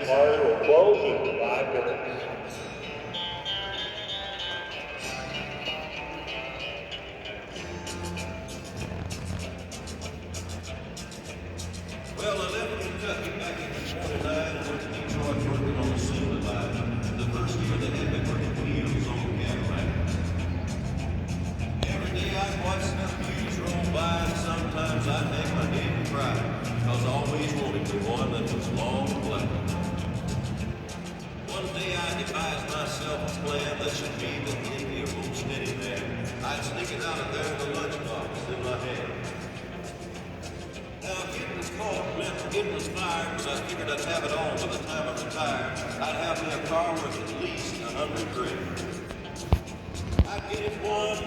07MAR will close in 5 minutes. Well, I left Kentucky back in 1929 and went to Detroit working on the assembly line. The first year they had me working wheels on the Cadillac. Every day I'd watch the wheels roll by and sometimes I'd hang my head and cry, cause I always wanted the one that was long and black. One day I devised myself a plan that should be the India road steady man. I'd sneak it out of there in the lunchbox in my hand. Now, getting was caught meant getting was fired, because I figured I'd have it on by the time I retired. I'd have me a car worth at least $100 grand. I'd get it one